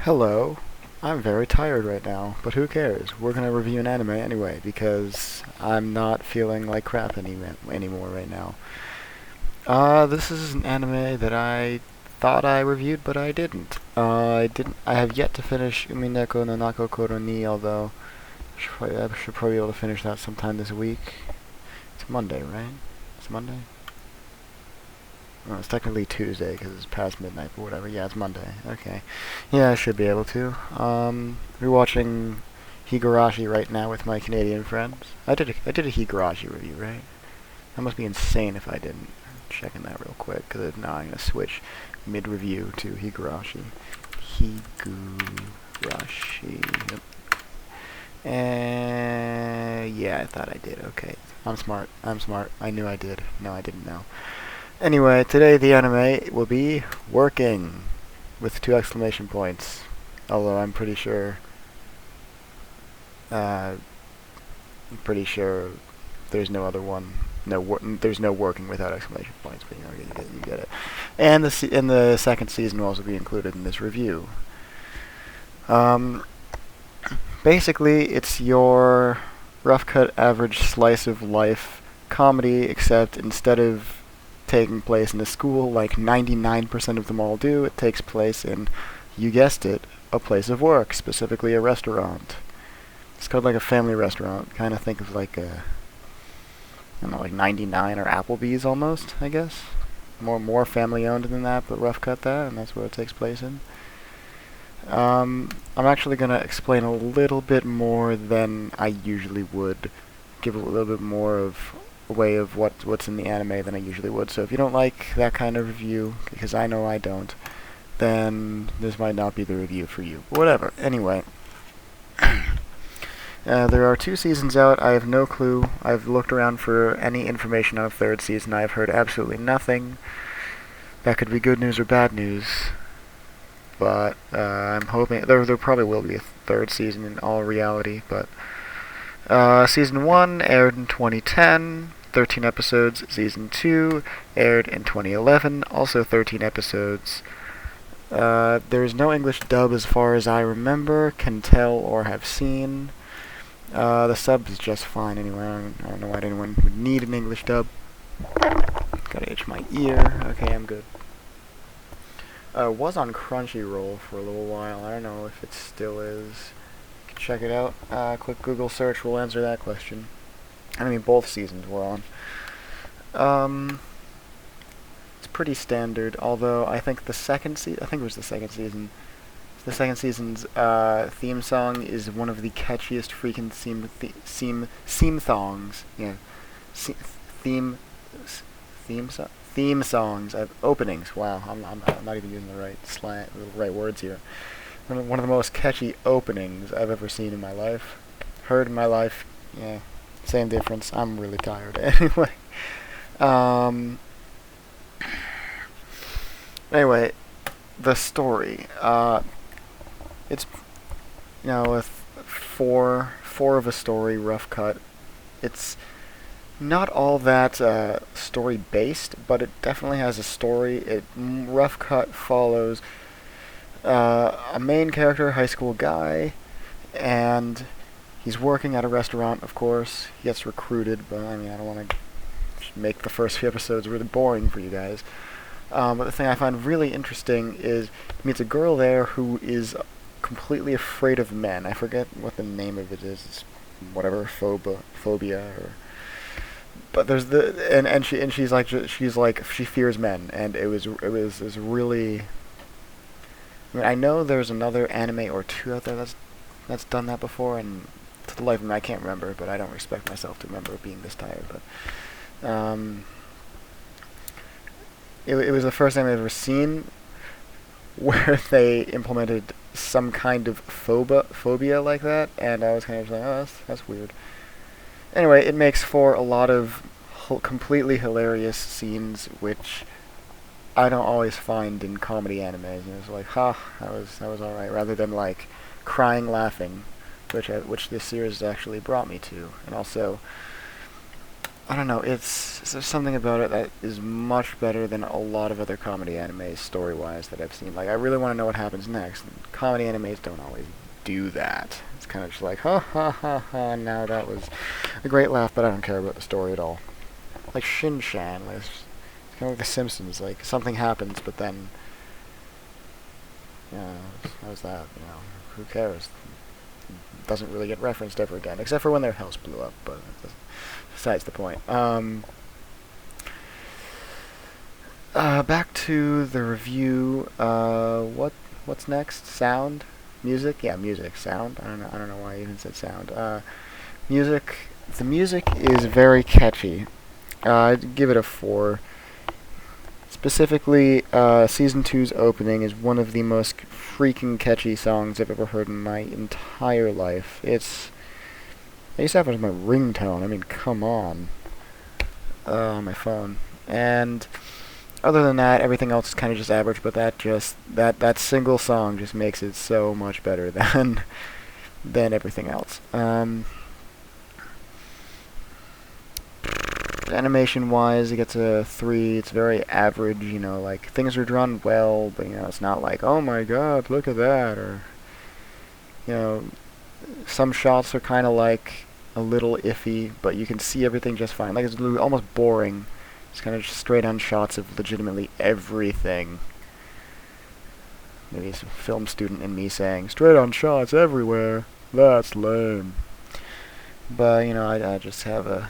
Hello. I'm very tired right now, but who cares? We're gonna review an anime anyway because I'm not feeling like crap anymore right now. This is an anime that I thought I reviewed, but I didn't. I didn't. I have yet to finish Umineko no Nako Koro ni, although I should probably be able to finish that sometime this week. It's Monday, right? It's Monday. Well, it's technically Tuesday because it's past midnight, but whatever. Yeah, it's Monday. Okay. Yeah, I should be able to. We're watching Higurashi right now with my Canadian friends. I did a Higurashi review, right? That must be insane if I didn't. Checking that real quick because if not, I'm gonna switch mid-review to Higurashi. Higurashi. Yep. And yeah, I thought I did. Okay. I'm smart. I'm smart. I knew I did. No, I didn't know. Anyway, today the anime will be working with two exclamation points. Although uh, I'm pretty sure there's no other one. No, there's no working without exclamation points. But you get it. And the second season will also be included in this review. Um, Basically, it's your rough cut average slice of life comedy, except instead of taking place in a school like 99% of them all do, it takes place in, you guessed it, a place of work, specifically a restaurant. It's called like a family restaurant. Kind of think of like I don't know, like 99 or Applebee's almost, I guess. More family owned than that, but rough cut that, and that's where it takes place in. I'm actually going to explain a little bit more than I usually would. Give a little bit more of a way of what's in the anime than I usually would. So if you don't like that kind of review, because I know I don't, then this might not be the review for you. But whatever. Anyway. There are 2 seasons out. I have no clue. I've looked around for any information on a third season. I've heard absolutely nothing. That could be good news or bad news. But I'm hoping there probably will be a third season in all reality. But season 1 aired in 2010, 13 episodes. Season 2 aired in 2011, also 13 episodes. There's no English dub as far as I remember, can tell, or have seen. The sub is just fine anyway. I don't know why anyone would need an English dub. Gotta itch my ear. Okay, I'm good. Was on Crunchyroll for a little while. I don't know if it still is. You can check it out. Quick Google search will answer that question. I mean, both seasons were on. It's pretty standard. Although I think the second season, I think it was the second season. The second season's theme song is one of the catchiest freaking theme songs. Yeah, theme theme songs. Openings. Wow, I'm not even using the right words here. One of the most catchy openings I've ever seen in my life, heard in my life. Yeah, same difference. I'm really tired. Anyway, anyway, the story. It's with four of a story, rough cut. It's not all that story based, but it definitely has a story. It rough cut follows a main character, high school guy, and he's working at a restaurant. Of course, he gets recruited, but I mean, I don't want to make the first few episodes really boring for you guys. But the thing I find really interesting is he meets a girl there who is completely afraid of men. I forget what the name of it is. It's whatever, phobia or. But there's she fears men, and it was really. I mean, I know there's another anime or two out there that's done that before, and to the life of me I can't remember. But I don't respect myself to remember being this tired. But it was the first time I've ever seen where they implemented some kind of phobia like that, and I was kind of like, oh, that's weird. Anyway, it makes for a lot of completely hilarious scenes, which I don't always find in comedy animes. And it's like, ha, that was all right, rather than like crying, laughing, which this series actually brought me to, and also I don't know, there's something about it that is much better than a lot of other comedy animes story-wise that I've seen. Like, I really want to know what happens next. And comedy animes don't always do that. It's kind of just like, ha ha ha ha, now that was a great laugh, but I don't care about the story at all. Like Shin-Chan, it's kind of like The Simpsons, like, something happens, but then, how's that, who cares? It doesn't really get referenced ever again, except for when their house blew up, but besides the point. Back to the review. What's next? Sound, music. Yeah, music. Sound. I don't know why I even said sound. Music. The music is very catchy. I'd give it a 4. Specifically, Season 2's opening is one of the most freaking catchy songs I've ever heard in my entire life. I used to have it as my ringtone. I mean, come on. On my phone. And other than that, everything else is kind of just average, but that single song just makes it so much better than everything else. Animation-wise, it gets a 3. It's very average, like, things are drawn well, but, it's not like, oh my god, look at that, or, some shots are kind of, like, a little iffy, but you can see everything just fine. Like, it's almost boring. It's kind of just straight-on shots of legitimately everything. Maybe it's a film student in me saying, straight-on shots everywhere. That's lame. But, I just have a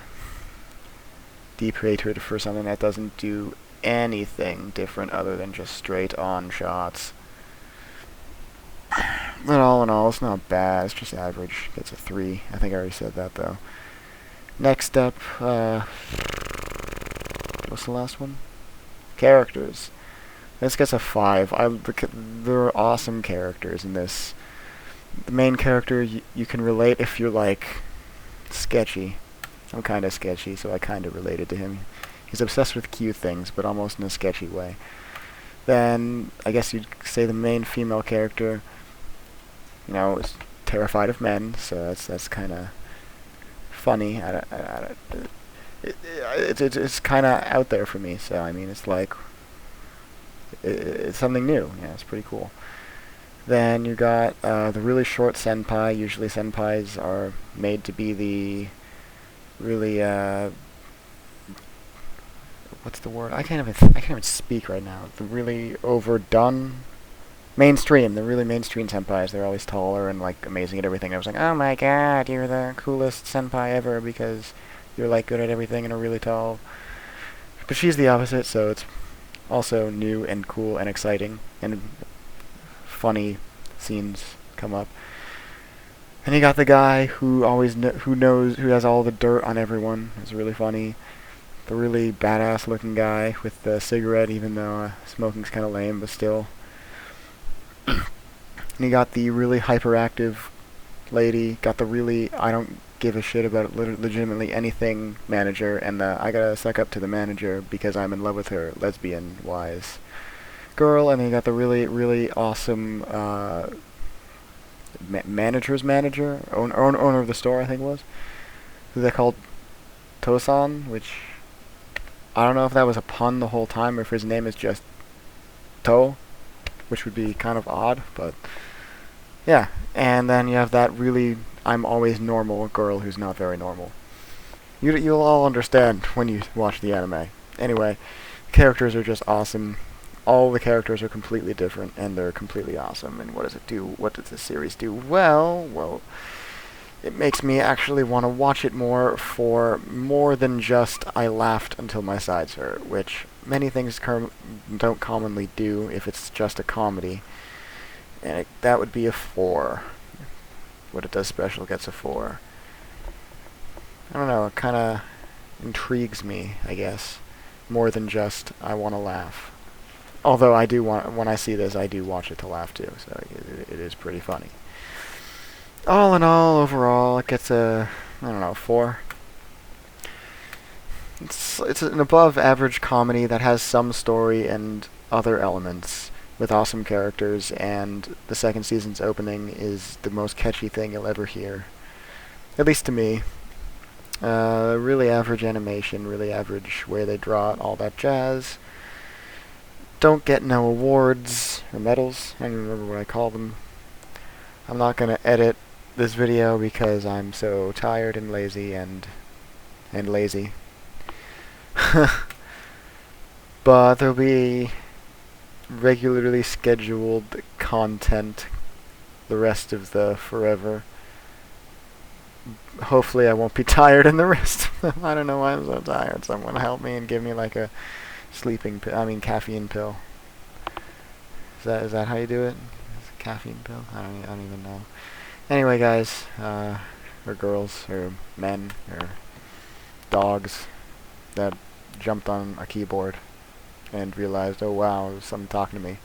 deep hatred for something that doesn't do anything different other than just straight-on shots. But all in all, it's not bad. It's just average. Gets a 3. I think I already said that, though. Next up, what's the last one? Characters. This gets a 5. There are awesome characters in this. The main character, you can relate if you're, like, sketchy. I'm kind of sketchy, so I kind of related to him. He's obsessed with cute things, but almost in a sketchy way. Then, I guess you'd say the main female character, is terrified of men, so that's kind of funny. It's kind of out there for me, so, I mean, it's like, it's something new. Yeah, it's pretty cool. Then you got the really short senpai. Usually senpais are made to be the really, what's the word? I can't even speak right now. The really overdone mainstream. The really mainstream senpais. They're always taller and, like, amazing at everything. I was like, oh my god, you're the coolest senpai ever because you're, like, good at everything and are really tall. But she's the opposite, so it's also new and cool and exciting, and funny scenes come up. And you got the guy who always who has all the dirt on everyone. It's really funny. The really badass looking guy with the cigarette, even though smoking's kind of lame, but still. And you got the really hyperactive lady. Got the really I don't give a shit about legitimately anything manager, and the I gotta suck up to the manager because I'm in love with her, lesbian-wise girl. And then you got the really, really awesome manager's manager, owner of the store, I think it was, who they called Tosan, which I don't know if that was a pun the whole time or if his name is just To, which would be kind of odd, but yeah. And then you have that really I'm always normal girl who's not very normal. You'll all understand when you watch the anime. Anyway, characters are just awesome. All the characters are completely different, and they're completely awesome. And what does it do? What does this series do? Well, it makes me actually want to watch it more for more than just I laughed until my sides hurt, which many things don't commonly do if it's just a comedy. And that would be a 4. What it does special gets a 4. I don't know, it kind of intrigues me, I guess, more than just I want to laugh. Although I do want, when I see this, I do watch it to laugh too, so it is pretty funny. All in all, overall, it gets a, 4. It's an above-average comedy that has some story and other elements, with awesome characters, and the second season's opening is the most catchy thing you'll ever hear. At least to me. Really average animation, really average way they draw it, all that jazz. Don't get no awards or medals. I don't even remember what I call them. I'm not gonna edit this video because I'm so tired and lazy and lazy. But there'll be regularly scheduled content the rest of the forever. Hopefully I won't be tired in the rest of them. I don't know why I'm so tired. Someone help me and give me like a caffeine pill. Is that how you do it? Is it a caffeine pill? I don't even know. Anyway, guys, or girls, or men, or dogs that jumped on a keyboard and realized, oh wow, there's someone talking to me.